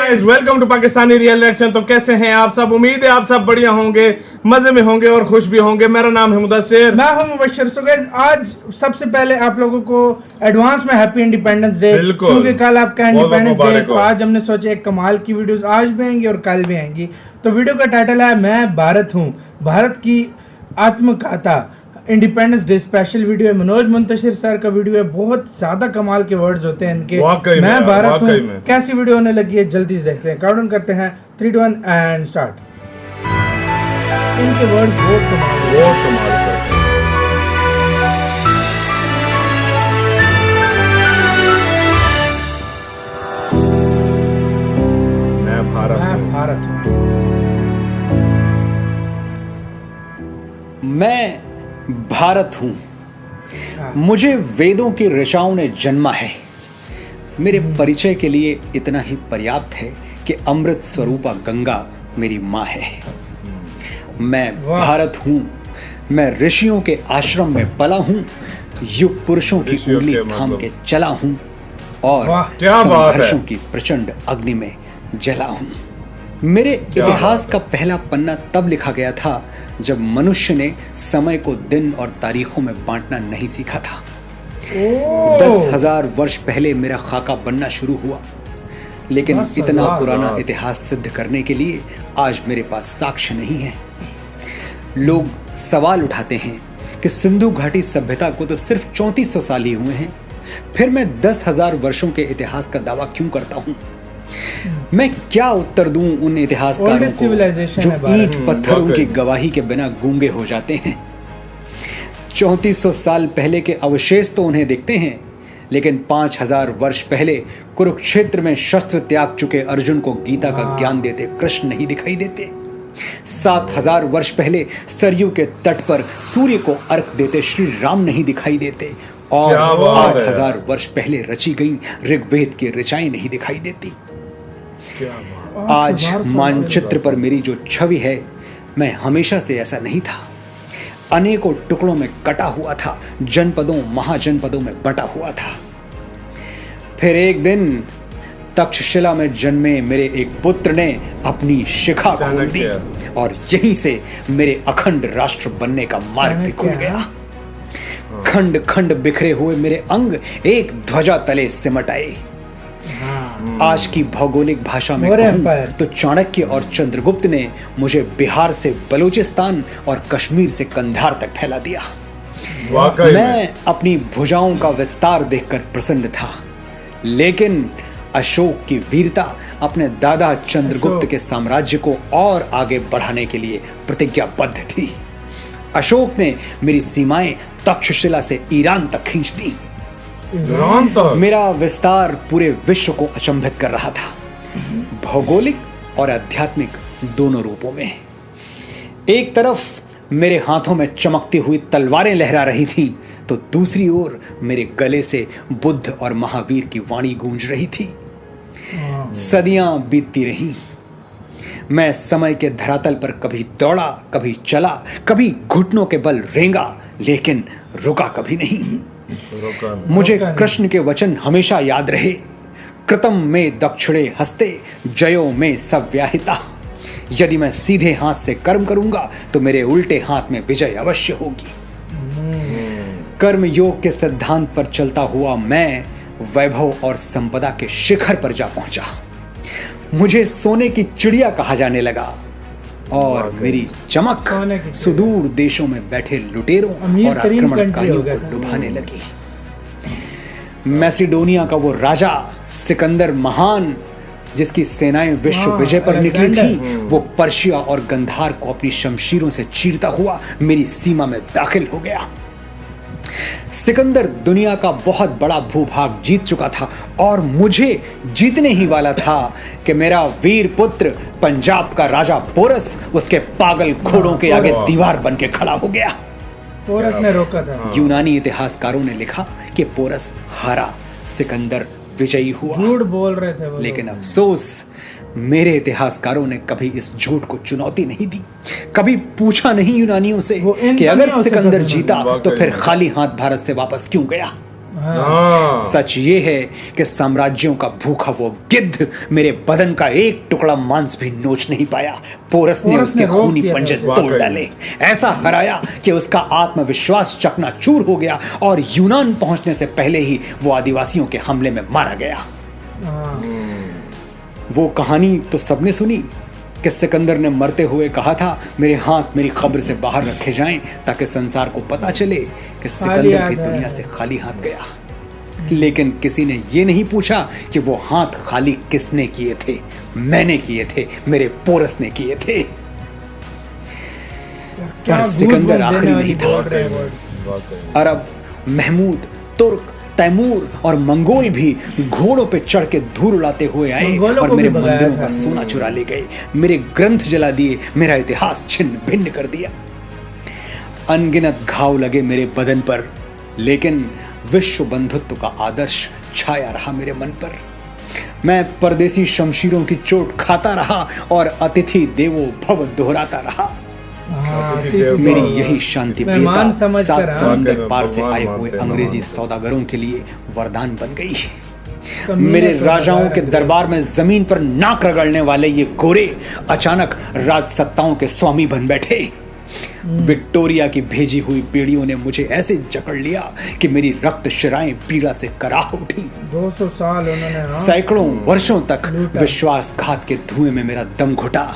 Guys, welcome to Pakistani real reaction. तो कैसे हैं आप सब? उम्मीद है आप सब बढ़िया होंगे, मजे में होंगे और खुश भी होंगे। मेरा नाम है मुदस्सिर, मैं हूं मुबश्शिर। सो गाइस, आज सबसे पहले आप लोगों को एडवांस में हैप्पी इंडिपेंडेंस डे, क्योंकि कल आपका इंडिपेंडेंस डे। तो आज हमने सोचा एक कमाल की वीडियोस आज भी आएंगी और कल भी आएंगी। तो वीडियो का टाइटल है मैं भारत हूँ, भारत की आत्मकथा। इंडिपेंडेंस डे स्पेशल वीडियो है, मनोज मुंतशिर सर का वीडियो है। बहुत ज्यादा कमाल के वर्ड्स होते हैं इनके। मैं भारत हूँ, कैसी वीडियो होने लगी है जल्दी से देखते हैं। काउंटडाउन करते हैं 3 2 1 एंड स्टार्ट। इनके वर्ड्स बहुत कमाल करते हैं। मैं भारत हूँ। मैं भारत हूँ, मुझे वेदों की ऋचाओं ने जन्मा है। मेरे परिचय के लिए इतना ही पर्याप्त है कि अमृत स्वरूपा गंगा मेरी माँ है। मैं भारत हूँ, मैं ऋषियों के आश्रम में पला हूँ, युग पुरुषों की उंगली थाम के चला हूँ और संघर्षों की प्रचंड अग्नि में जला हूँ। मेरे इतिहास का पहला पन्ना तब लिखा गया था जब मनुष्य ने समय को दिन और तारीखों में बांटना नहीं सीखा था। 10,000 वर्ष पहले मेरा खाका बनना शुरू हुआ, लेकिन इतना पुराना इतिहास सिद्ध करने के लिए आज मेरे पास साक्ष्य नहीं है। लोग सवाल उठाते हैं कि सिंधु घाटी सभ्यता को तो सिर्फ 3400 साल ही हुए हैं, फिर मैं 10,000 वर्षों के इतिहास का दावा क्यों करता हूं? मैं क्या उत्तर दूं उन इतिहासकारों को जो ईंट पत्थरों की गवाही के बिना गूंगे हो जाते हैं। 3400 साल पहले के अवशेष तो उन्हें दिखते हैं, लेकिन 5000 वर्ष पहले कुरुक्षेत्र में शस्त्र त्याग चुके अर्जुन को गीता का ज्ञान देते कृष्ण नहीं दिखाई देते। 7000 वर्ष पहले सरयू के तट पर सूर्य को अर्घ देते श्री राम नहीं दिखाई देते, और 8000 वर्ष पहले रची गई ऋग्वेद की ऋचाएं नहीं दिखाई देती। आज मानचित्र पर मेरी जो छवि है, मैं हमेशा से ऐसा नहीं था। अनेकों टुकड़ों में कटा हुआ था, जनपदों महाजनपदों में बटा हुआ था। फिर एक दिन तक्षशिला में जन्मे मेरे एक पुत्र ने अपनी शिखा खोल दी और यहीं से मेरे अखंड राष्ट्र बनने का मार्ग भी खुल गया। खंड खंड बिखरे हुए मेरे अंग एक ध्वजा तले सिमट आए। आज की भौगोलिक भाषा में कहूं तो चाणक्य और चंद्रगुप्त ने मुझे बिहार से बलूचिस्तान और कश्मीर से कंधार तक फैला दिया। मैं अपनी भुजाओं का विस्तार देखकर प्रसन्न था, लेकिन अशोक की वीरता अपने दादा चंद्रगुप्त के साम्राज्य को और आगे बढ़ाने के लिए प्रतिज्ञाबद्ध थी। अशोक ने मेरी सीमाएं तक्षशिला से ईरान तक खींच दी। मेरा विस्तार पूरे विश्व को अचंभित कर रहा था, भौगोलिक और आध्यात्मिक दोनों रूपों में। एक तरफ मेरे हाथों में चमकती हुई तलवारें लहरा रही थीं, तो दूसरी ओर मेरे गले से बुद्ध और महावीर की वाणी गूंज रही थी। सदियां बीतती रहीं, मैं समय के धरातल पर कभी दौड़ा, कभी चला, कभी घुटनों के बल रेंगा, लेकिन रुका कभी नहीं। मुझे कृष्ण के वचन हमेशा याद रहे, कृतम में दक्षिणे हस्ते, जयो में सव्याहिता। यदि मैं सीधे हाथ से कर्म करूंगा तो मेरे उल्टे हाथ में विजय अवश्य होगी। कर्म योग के सिद्धांत पर चलता हुआ मैं वैभव और संपदा के शिखर पर जा पहुंचा। मुझे सोने की चिड़िया कहा जाने लगा और मेरी चमक सुदूर देशों में बैठे लुटेरों और आक्रमणकारियों को लुभाने लगी। मैसिडोनिया का वो राजा सिकंदर महान, जिसकी सेनाएं विश्व विजय पर निकली थी, वो पर्शिया और गंधार को अपनी शमशीरों से चीरता हुआ मेरी सीमा में दाखिल हो गया। सिकंदर दुनिया का बहुत बड़ा भूभाग जीत चुका था और मुझे जीतने ही वाला था कि मेरा वीर पुत्र पंजाब का राजा पोरस उसके पागल घोड़ों के आगे दीवार बन के खड़ा हो गया। पोरस ने रोका था। यूनानी इतिहासकारों ने लिखा कि पोरस हारा, सिकंदर विजयी हुआ। झूठ बोल रहे थे वो, लेकिन अफसोस मेरे इतिहासकारों ने कभी इस झूठ को चुनौती नहीं दी। कभी पूछा नहीं यूनानियों से कि अगर सिकंदर जीता तो फिर खाली हाथ भारत से वापस क्यों गया। सच ये है कि साम्राज्यों का भूखा वो गिद्ध मेरे बदन का एक टुकड़ा मांस भी नोच नहीं पाया। पोरस ने उसके खूनी पंजे तोड़ डाले, ऐसा हराया कि उसका आत्मविश्वास चकनाचूर हो गया और यूनान पहुंचने से पहले ही वो आदिवासियों के हमले में मारा गया। वो कहानी तो सबने सुनी कि सिकंदर ने मरते हुए कहा था, मेरे हाथ मेरी कब्र से बाहर रखे जाएं ताकि संसार को पता चले कि सिकंदर भी दुनिया से खाली हाथ गया। लेकिन किसी ने ये नहीं पूछा कि वो हाथ खाली किसने किए थे। मैंने किए थे, मेरे पोरस ने किए थे। पर सिकंदर आखिरी नहीं था। अरब, महमूद, तुर्क, तैमूर और मंगोल भी घोड़ों पे चढ़ के धूल उड़ाते हुए आए और मेरे मंदिरों का सोना चुरा ले गए, मेरे ग्रंथ जला दिए, मेरा इतिहास छिन्न भिन्न कर दिया। अनगिनत घाव लगे मेरे बदन पर, लेकिन विश्व बंधुत्व का आदर्श छाया रहा मेरे मन पर। मैं परदेसी शमशीरों की चोट खाता रहा और अतिथि देवो भव दोहराता रहा। मेरी यही शांति प्रियता सात समंदर पार से आए हुए अंग्रेजी सौदागरों के लिए वरदान बन गई। मेरे राजाओं के दरबार में जमीन पर नाक रगड़ने वाले ये गोरे अचानक राजसत्ताओं के स्वामी बन बैठे। विक्टोरिया की भेजी हुई पीढ़ियों ने मुझे ऐसे जकड़ लिया कि मेरी रक्त शिराएं पीड़ा से कराह उठी। 200 साल उन्होंने सैकड़ों वर्षों तक विश्वासघात के धुएं में मेरा दम घुटा।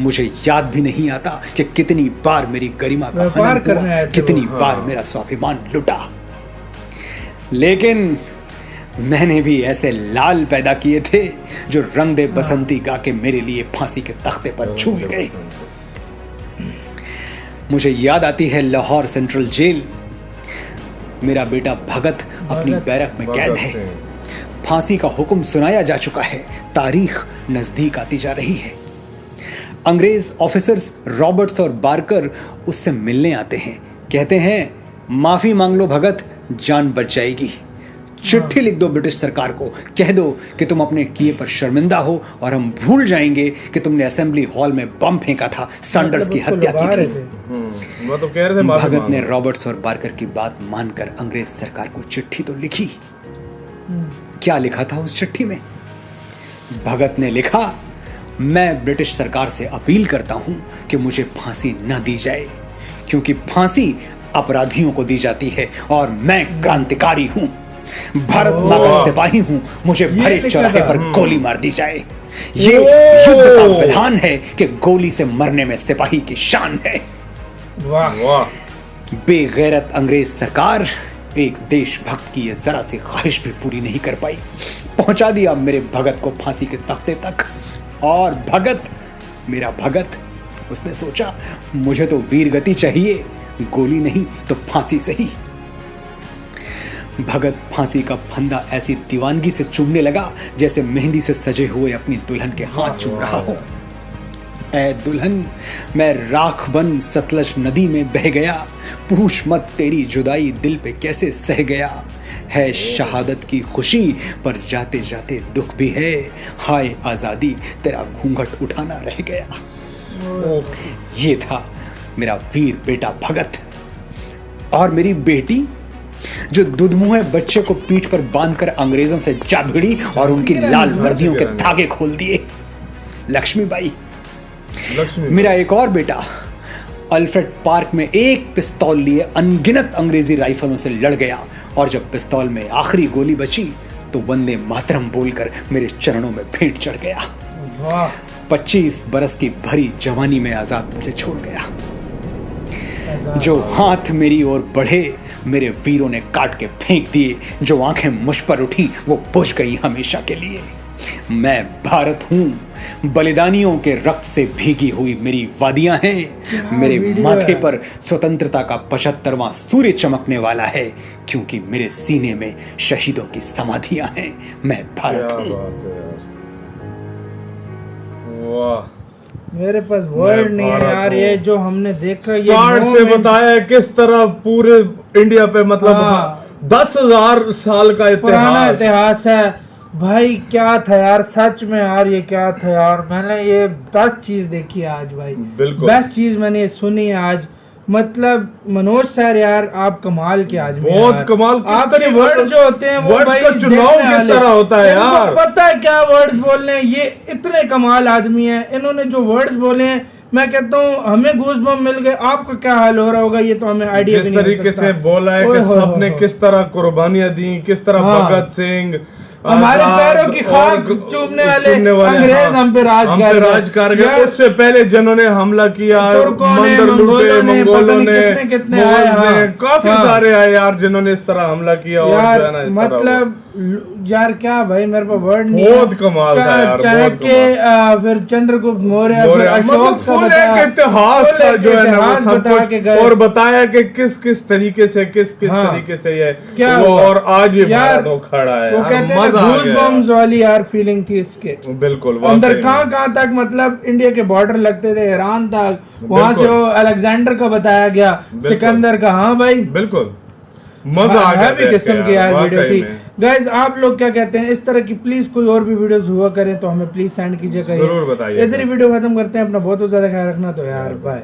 मुझे याद भी नहीं आता कि कितनी बार मेरी गरिमा का हनन हुआ, कितनी बार मेरा स्वाभिमान लुटा। लेकिन मैंने भी ऐसे लाल पैदा किए थे जो रंग दे बसंती गा के मेरे लिए फांसी के तख्ते पर झूल गए। मुझे याद आती है लाहौर सेंट्रल जेल। मेरा बेटा भगत अपनी बैरक में कैद है। फांसी का हुक्म सुनाया जा चुका है, तारीख नजदीक आती जा रही है। अंग्रेज ऑफिसर्स रॉबर्ट्स और बार्कर उससे मिलने आते हैं, कहते हैं माफी मांग लो भगत, जान बच जाएगी। चिट्ठी लिख दो ब्रिटिश सरकार को, कह दो कि तुम अपने किए पर शर्मिंदा हो और हम भूल जाएंगे कि तुमने असेंबली हॉल में बम फेंका था, सैंडर्स की हत्या की थी। तो कह रहे थे भगत ने रॉबर्ट्स और बार्कर की बात मानकर अंग्रेज सरकार को चिट्ठी तो लिखी। क्या लिखा था उस चिट्ठी में? भगत ने लिखा, मैं ब्रिटिश सरकार से अपील करता हूं कि मुझे फांसी न दी जाए, क्योंकि फांसी अपराधियों को दी जाती है और मैं क्रांतिकारी हूं, भारत मां का सिपाही हूं, मुझे भरे चौराहे पर गोली मार दी जाए। ये युद्ध का विधान है कि गोली से मरने में सिपाही की शान है। वाह। बेगैरत अंग्रेज सरकार एक देशभक्त की ये जरा सी ख्वाहिश भी पूरी नहीं कर पाई। पहुंचा दिया मेरे भगत को फांसी के तख्ते तक। और भगत, मेरा भगत, उसने सोचा मुझे तो वीर गति चाहिए, गोली नहीं तो फांसी सही। भगत फांसी का फंदा ऐसी दीवानगी से चूमने लगा जैसे मेहंदी से सजे हुए अपनी दुल्हन के हाथ चूम रहा हो। ऐ दुल्हन, मैं राख बन सतलज नदी में बह गया, पूछ मत तेरी जुदाई दिल पे कैसे सह गया। है शहादत की खुशी पर जाते जाते दुख भी है, हाय आजादी तेरा घूंघट उठाना रह गया। ये था मेरा वीर बेटा भगत। और मेरी बेटी जो दुधमुहे बच्चे को पीठ पर बांधकर अंग्रेजों से जा भिड़ी और उनकी लाल वर्दियों के धागे खोल दिए, लक्ष्मीबाई। मेरा एक और बेटा अल्फ्रेड पार्क में एक पिस्तौल लिए अनगिनत अंग्रेजी राइफलों से लड़ गया और जब पिस्तौल में आखिरी गोली बची तो वंदे मातरम बोलकर मेरे चरणों में भेंट चढ़ गया। 25 बरस की भरी जवानी में आजाद मुझे छोड़ गया। जो हाथ मेरी ओर बढ़े मेरे वीरों ने काट के फेंक दिए, जो आंखें मुझ पर उठी वो बुझ गई हमेशा के लिए। मैं भारत हूं, बलिदानियों के रक्त से भीगी हुई मेरी वादियां हैं। मेरे माथे पर स्वतंत्रता का 75वां सूर्य चमकने वाला है, क्योंकि मेरे सीने में शहीदों की समाधियां हैं। मैं भारत हूं। मेरे पास वर्ड नहीं है यार। ये जो हमने देखा, ये स्टार्ट से बताया किस तरह पूरे इंडिया पे, मतलब 10,000 साल का पुराना इतिहास है भाई। क्या था यार, सच में यार, ये क्या था यार। मैंने ये बेस्ट चीज देखी आज भाई, बेस्ट चीज मैंने ये सुनी आज। मतलब मनोज सर यार आप कमाल के आदमी हैं बहुत यार। कमाल। आपके वर्ड जो होते हैं वो words भाई का चुनाव देखने किस वाले। तरह होता है इनको यार। पता है क्या वर्ड्स बोलने हैं, ये इतने कमाल आदमी हैं, इन्होंने जो वर्ड्स बोले हैं मैं कहता हूँ हमें गूज़बम्प मिल गए, आपका क्या हाल हो रहा होगा ये तो हमें आइडिया भी जिस नहीं हो तरीके सकता। से बोला है ओए कि होए सबने होए। किस तरह कुर्बानियां दी, किस तरह हाँ। भगत सिंह हमारे आजाद पैरों की खाक और चूमने वाले हाँ, अंग्रेज हम पे राज कर गए। यार, उससे पहले जिन्होंने हमला किया, तुर्कों ने, मंदिर लूटे, मंगोलों ने, पता मंगोलों नहीं ने, कितने आए, मुगल ने, हाँ। काफी हाँ। सारे आए यार जिन्होंने इस तरह हमला किया। और जो है ना यार इस तरह मतलब यार क्या भाई मेरे पास वर्ड नहीं बहुत कमाल था यार, बहुत चाणक्य फिर चंद्रगुप्त मौर्य फिर मतलब अशोक का फुल बताया, एक इतिहास फुल था एक जो है ना वो इतिहास सब बता कुछ, के गए। और बताया कि किस किस तरीके से किस हाँ। तरीके से ये क्या वो, हुआ? और आज भी यार, भारत वो खड़ा है वो यार, कहते हैं मजा आ गया गूज़बम्प्स वाली यार फीलिंग थी इसके यार। बिल्कुल अंदर वाकई में। कहाँ तक, मतलब इंडिया के बॉर्डर लगते थे ईरान तक, वहां से बिल्कुल। वो अलेक्जेंडर का बताया गया, बिल्कुल। सिकंदर का। हाँ भाई बिल्कुल मजा आ गया भी किस्म की यार वीडियो वाकई थी। में। गाइज आप लोग क्या कहते हैं इस तरह की प्लीज कोई और भी वीडियोस हुआ करें तो हमें प्लीज सेंड कीजिएगा। जरूर बताइए। इधर ही वीडियो खत्म करते हैं, अपना बहुत ज्यादा ख्याल रखना, तो यार बाय।